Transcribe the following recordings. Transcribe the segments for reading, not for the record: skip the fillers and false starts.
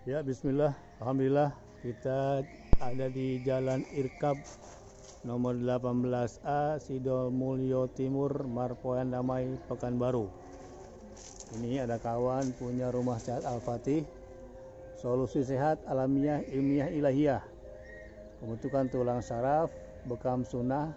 Ya, bismillah. Alhamdulillah kita ada di Jalan Irkab nomor 18A, Sidomulyo Timur, Marpoyan Damai, Pekanbaru. Ini ada kawan punya rumah sehat Al-Fatih, solusi sehat alamiah ilmiah ilahiyah, pembentukan tulang saraf, bekam sunnah,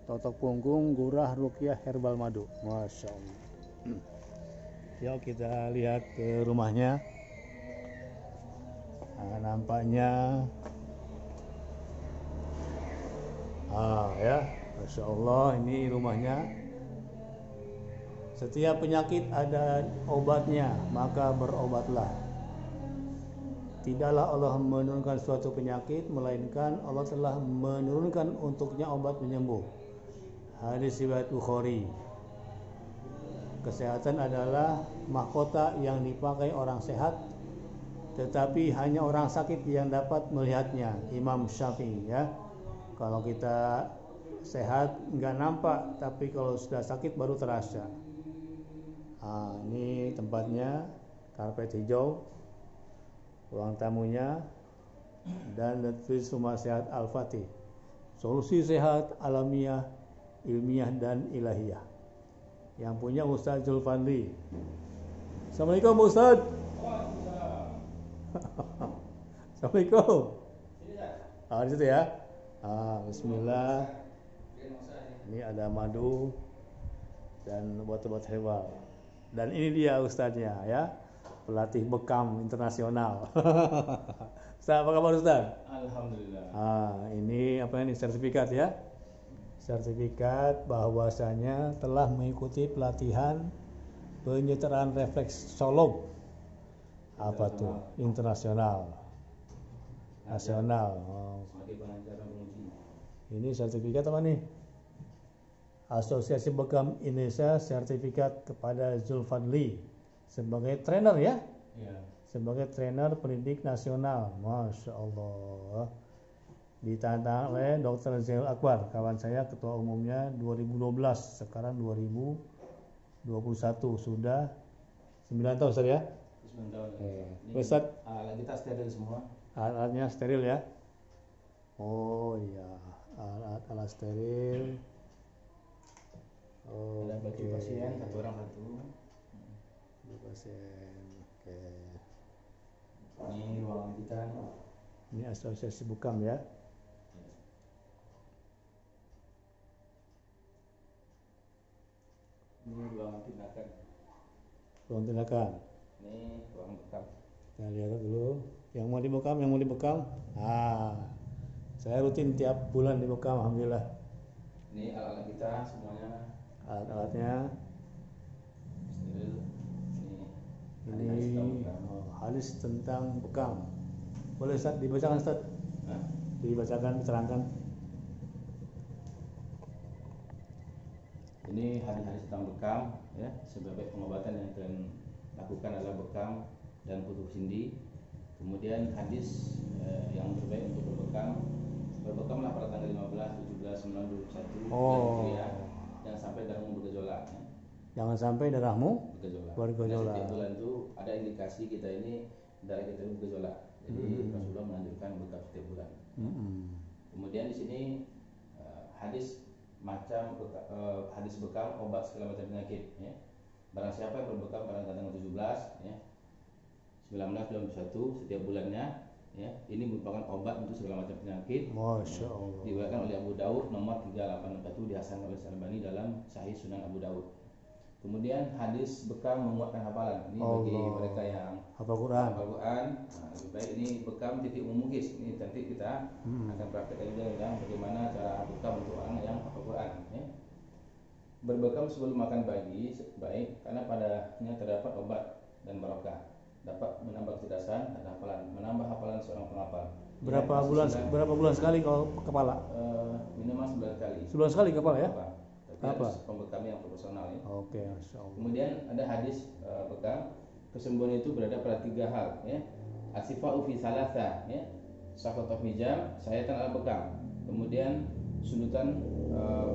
totok punggung, gurah, ruqyah, herbal madu. Masya Allah. Yuk kita lihat ke rumahnya. Nah, nampaknya ya, Masya Allah, ini rumahnya. Setiap penyakit ada obatnya, maka berobatlah. Tidaklah Allah menurunkan suatu penyakit, melainkan Allah telah menurunkan untuknya obat penyembuh. Hadis riwayat Bukhari. Kesehatan adalah mahkota yang dipakai orang sehat, tetapi hanya orang sakit yang dapat melihatnya. Imam Syafi'i, ya. Kalau kita sehat nggak nampak, tapi kalau sudah sakit baru terasa. Ini tempatnya, karpet hijau, ruang tamunya, dan tulis rumah sehat Al-Fatih, solusi sehat alamiah, ilmiah dan ilahiyah. Yang punya Ustaz Zulfandi. Assalamualaikum Ustaz. Assalamualaikum. Di situ ya. Bismillah. Ini ada madu dan obat-obat herbal. Dan ini dia ustadznya, ya, pelatih bekam internasional. Ustaz, apa kabar Ustaz? Alhamdulillah. Ini apa ini, sertifikat ya? Sertifikat bahwasanya telah mengikuti pelatihan penyetaraan refleksolog. Apa tuh? Internasional, nasional. Sebagai pengajar penguji. Ini sertifikat apa nih? Asosiasi Bekam Indonesia, sertifikat kepada Zulfadli sebagai trainer, ya? Ya. Sebagai trainer pendidik nasional. Masya Allah. Ditantang oleh Dr. Zainul Akbar, kawan saya, ketua umumnya 2012, sekarang 2021, sudah 9 tahun Ustaz ya? 9 tahun. Ustaz, Alat kita steril semua. alatnya steril ya? Oh iya, alat steril. Ada bagi pasien, satu orang satu. Bagi pasien, oke. Ini ruangan kita. Ini asosiasi Bekam ya? Ini ruangan tindakan. Ruang tindakan. Ini ruang bekam. Kita lihat dulu. Yang mau dibekam. Saya rutin tiap bulan dibekam, alhamdulillah. Ini alat-alat kita semuanya. Alat-alatnya. Steril. Ini hadis tentang bekam. Boleh Ustaz dibacakan Ustaz? Dibacakan, diterangkan. Ini hadis-hadis tentang bekam, ya. Sebagai pengobatan yang kalian lakukan adalah bekam dan putus sendi. Kemudian hadis yang terbaik untuk berbekamlah pada tanggal 15, 17, 19, 21 bulan Hijriah. Jangan sampai darahmu bergejolak, ya. Jangan sampai darahmu bergejolak. Setiap bulan itu ada indikasi kita ini darah kita ini bergejolak. Jadi Rasulullah menganjurkan bekam setiap bulan. Kemudian di sini hadis hadis bekam obat segala macam penyakit, ya. Barang siapa yang berbekam pada tanggal 17, ya, 19, 21 setiap bulannya, ya, ini merupakan obat untuk segala macam penyakit. Masya Allah. Diriwayatkan oleh Abu Daud nomor 3841, dihasankan oleh Al-Albani dalam Sahih Sunan Abu Daud. Kemudian hadis bekam menguatkan hafalan. Ini bagi mereka yang hafal Quran. Lebih baik ini bekam titik umukis. Ini nanti kita akan praktekkan juga tentang bagaimana cara bekam untuk orang yang hafal Quran, ya. Berbekam sebelum makan pagi baik karena padanya terdapat obat dan barokah, dapat menambah kecerdasan dan hafalan, menambah hafalan seorang penghafal. Berapa bulan sekali kalau kepala? Minimal 9 kali. Sebulan sekali kepala, ya? Tapi harus pembekam yang profesional, ya. Oke, Masya Allah. Kemudian ada hadis bekam, kesembuhan itu berada pada 3 hal, ya. Asifa'u fi salasa, ya. Saqataf hijam, sayatan al bekam. Kemudian sundutan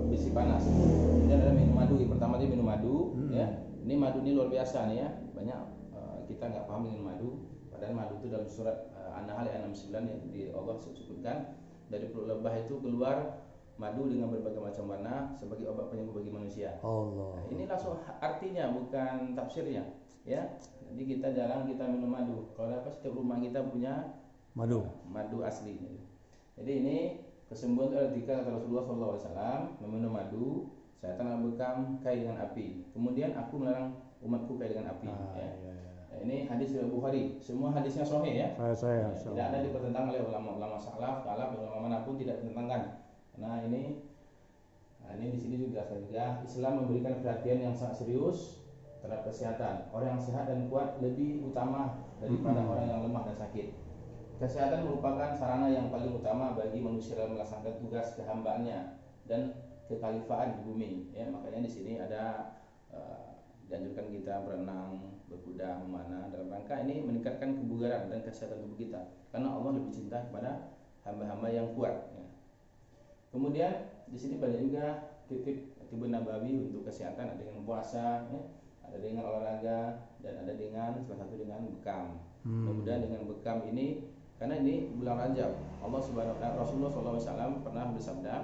besi panas. Kemudian ada minum madu. Yang pertama dia minum madu, ya. Ini madu ini luar biasa nih, ya. Banyak kita nggak paham dengan madu. Padahal madu itu dalam surat An-Nahl ayat 69 yang di Allah sebutkan dari perut lebah itu keluar madu dengan berbagai macam warna sebagai obat penyembuh bagi manusia. Allah. Nah, ini langsung artinya bukan tafsirnya, ya. Jadi kita jarang kita minum madu. Kalau apa setiap rumah kita punya madu asli. Jadi ini kesembuhan itu ketika kata Rasulullah SAW meminum madu, syaitan akan bekam kait dengan api. Kemudian aku melarang umatku kait dengan api. Nah, ini hadis riwayat Bukhari. Semua hadisnya sahih ya. Tidak ada dipertentangkan oleh ulama-ulama salaf, ulama manapun tidak ditentangkan. Nah ini di sini juga Islam memberikan perhatian yang sangat serius terhadap kesehatan. Orang yang sehat dan kuat lebih utama daripada orang yang lemah dan sakit. Kesehatan merupakan sarana yang paling utama bagi manusia dalam melaksanakan tugas kehambaannya dan kekhalifahan di bumi. Ya, makanya di sini ada dianjurkan kita berenang, berkuda, memanah dalam rangka ini meningkatkan kebugaran dan kesehatan tubuh kita. Karena Allah lebih cinta kepada hamba-hamba yang kuat. Ya. Kemudian di sini banyak juga titik Nabawi untuk kesehatan, ada dengan puasa, ya, ada dengan olahraga, dan ada dengan salah satu dengan bekam. Kemudian dengan bekam ini, karena ini bulan Rajab, Rasulullah SAW pernah bersabda,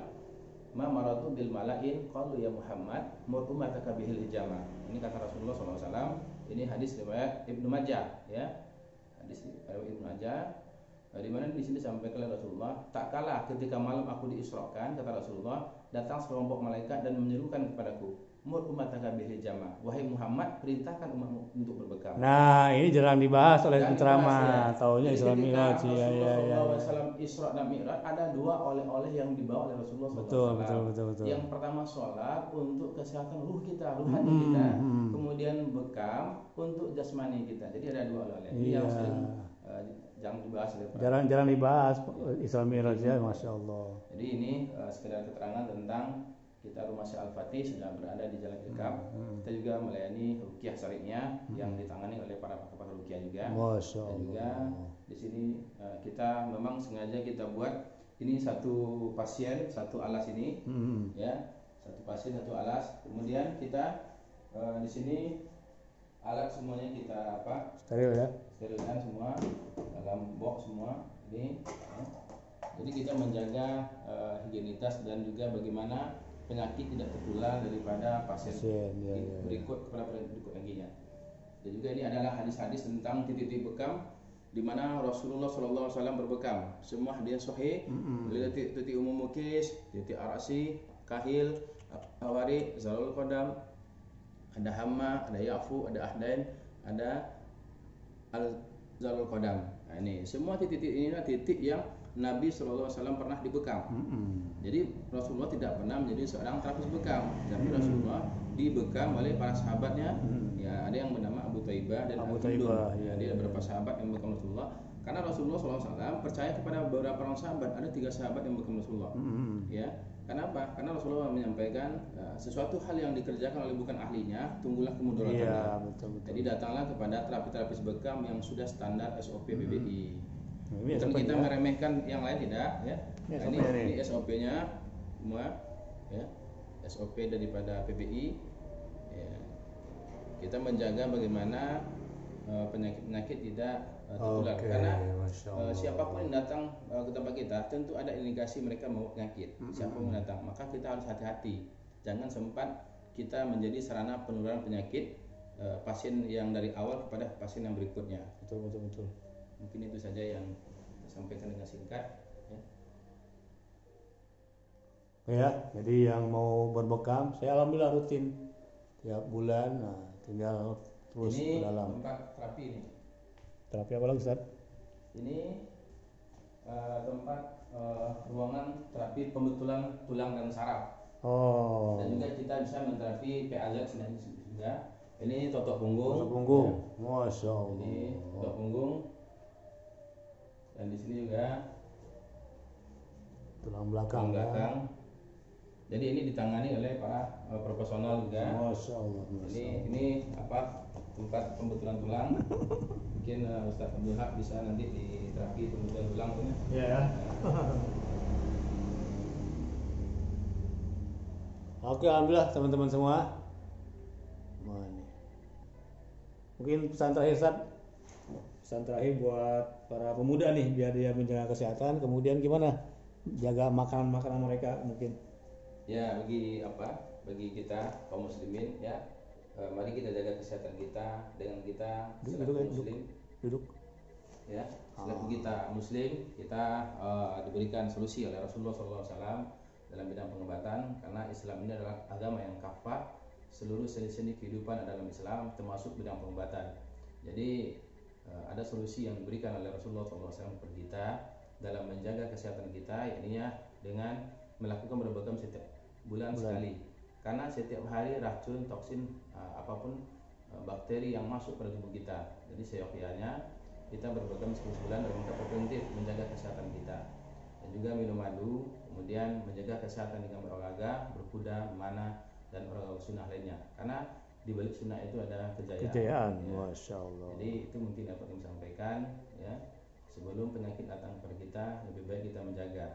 ma maratu bil malain qalu ya Muhammad mur ummataka bihil hijama. Ini kata Rasulullah SAW. Ini hadis riwayat Ibnu Majah, ya. Hadis riwayat Ibnu Majah. Di mana di sini disampaikan oleh Rasulullah, tak kalah ketika malam aku diisrakan, kata Rasulullah, datang sekelompok malaikat dan menyerukan kepadaku, mur ummataka bil hijama. Wahai Muhammad, perintahkan umatmu untuk berbekam. Nah, ini jarang dibahas oleh penceramah. Taunya Isra Mi'raj. Rasulullah SAW Isra dan Mi'raj ada dua oleh-oleh yang dibawa oleh Rasulullah SAW. Betul. Yang pertama sholat untuk kesehatan ruh kita, ruhani kita. Kemudian bekam untuk jasmani kita. Jadi ada dua oleh-oleh. Ini yang sering jangan dibahas jarang dibahas Isra Mi'raj ya, Masya Allah. Jadi ini sekedar keterangan tentang kita Rumah Syekh Al-Fatih sudah berada di Jalan Irkab. Kita juga melayani ruqyah syari'nya yang ditangani oleh para pakar ruqyah juga. Masya Allah. Dan juga di sini kita memang sengaja kita buat ini satu pasien satu alas ini, ya, satu pasien satu alas. Kemudian kita di sini alat semuanya kita steril ya, sterilkan semua dalam box semua ini, ya. Jadi kita menjaga higienitas dan juga bagaimana penyakit tidak tertular daripada pasien berikut kepada berikut laginya. Dan juga ini adalah hadis-hadis tentang titik-titik bekam di mana Rasulullah SAW berbekam. Semua hadis sahih. Titik umum mukis, titik arasi, kahil, awari, zalul qadam, ada hamma, ada yafu, ada ahdain, ada al-zalul qadam. Nah, ini semua titik-titik ini adalah titik yang Nabi SAW pernah dibekam. Jadi Rasulullah tidak pernah menjadi seorang terapis bekam, tapi Rasulullah dibekam oleh para sahabatnya. Ya, ada yang bernama Abu Taibah dan Abu Taibah. Ya, dia ada beberapa sahabat yang bekam Rasulullah. Karena Rasulullah SAW percaya kepada beberapa orang sahabat. Ada 3 sahabat yang bekam Rasulullah. Ya, kenapa? Karena Rasulullah menyampaikan sesuatu hal yang dikerjakan oleh bukan ahlinya, tunggulah kemudaratannya. Ya, betul. Jadi datanglah kepada terapis bekam yang sudah standar SOP PBI. Bukan kita meremehkan yang lain, tidak, ya. Ini SOP-nya semua, ya. SOP daripada PBI. Ya. Kita menjaga bagaimana penyakit-penyakit tidak tertular. Karena siapapun yang datang ke tempat kita tentu ada indikasi mereka mau penyakit. Siapapun yang datang, maka kita harus hati-hati. Jangan sempat kita menjadi sarana penularan penyakit pasien yang dari awal kepada pasien yang berikutnya. Betul. Mungkin itu saja yang saya sampaikan dengan singkat, ya. Ya, jadi yang mau berbekam, saya alhamdulillah rutin tiap bulan. Nah, tinggal terus ini ke dalam. tempat terapi ini. Terapi apa lagi, Ustaz? Ini tempat ruangan terapi pembetulan tulang dan saraf. Dan juga kita bisa menterapi PAZ juga. Ini totok punggung. Ya. Masya Allah. Ini totok punggung. Dan di sini juga tulang belakang. Ya. Jadi ini ditangani oleh para profesional juga. Masya Allah. Ini tempat pembetulan tulang. Mungkin Ustaz Abdul Haq bisa nanti di terapi pembetulan tulang punya. Ya. Oke, alhamdulillah teman-teman semua. Mungkin pesan terakhir, Ustaz, pesan terakhir buat para pemuda nih biar dia menjaga kesehatan, kemudian gimana jaga makanan-makanan mereka mungkin. Ya, bagi kita kaum muslimin ya, mari kita jaga kesehatan kita dengan kita selaku muslim. Duduk. Ya, selaku kita muslim, kita diberikan solusi oleh Rasulullah SAW dalam bidang pengobatan, karena Islam ini adalah agama yang kafah, seluruh sendi-sendi kehidupan dalam Islam termasuk bidang pengobatan. Jadi ada solusi yang diberikan oleh Rasulullah SAW kepada kita dalam menjaga kesehatan kita, yakni dengan melakukan berbekam setiap bulan sekali. Karena setiap hari racun, toksin, apapun bakteri yang masuk pada tubuh kita. Jadi seyogyanya kita berbekam sebulan dalam rangka preventif menjaga kesehatan kita. Dan juga minum madu, kemudian menjaga kesehatan dengan berolahraga, berkuda, memanah, dan olahraga sunnah lainnya. Karena di balik sunnah itu ada kejayaan. Ya. Masya Allah. Jadi itu mungkin dapat kami sampaikan ya. Sebelum penyakit datang kepada kita, lebih baik kita menjaga.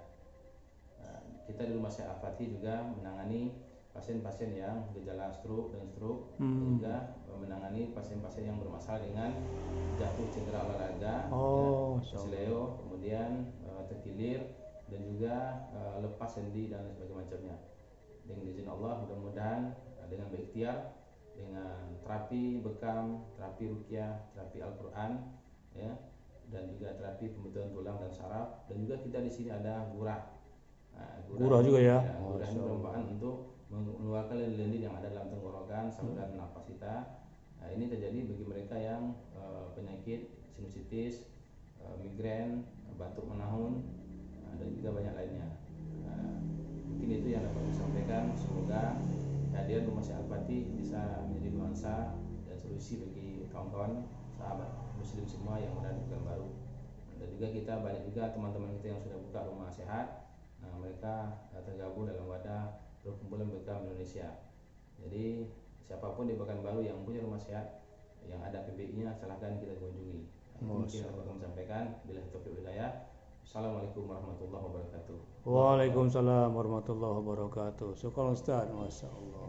Kita di Rumah Syekh Al-Fatih juga menangani pasien-pasien yang gejala stroke, dan juga menangani pasien-pasien yang bermasalah dengan jatuh cedera olahraga, kesileo, kemudian terkilir, dan juga lepas sendi dan sebagainya macamnya. Dengan izin Allah, mudah-mudahan dengan berikhtiar, dengan terapi bekam, terapi ruqyah, terapi Al-Quran, ya, dan juga terapi pembentukan tulang dan saraf, dan juga kita di sini ada gurah. Gurah juga ya. Gurah ini bermanfaat untuk mengeluarkan lendir yang ada dalam tenggorokan, saluran nafas kita. Ini terjadi bagi mereka yang penyakit sinusitis, migrain, batuk menahun, dan juga banyak lainnya. Mungkin itu yang dapat saya sampaikan. Semoga kehadiran Rumah Syekh Al-Fatih bisa menjadi nuansa dan solusi bagi kawan-kawan sahabat muslim semua yang ada di Pekanbaru. Dan juga kita banyak juga teman-teman kita yang sudah buka rumah sehat. Mereka tergabung dalam wadah perkumpulan bekam Indonesia. Jadi siapapun di Pekanbaru yang punya rumah sehat yang ada PBI-nya, silahkan kita kunjungi. Mungkin dapat kami sampaikan. Bila taufiq hidayah. Assalamualaikum warahmatullahi wabarakatuh. Waalaikumsalam warahmatullahi wabarakatuh. Syukran Ustaz, Masya Allah.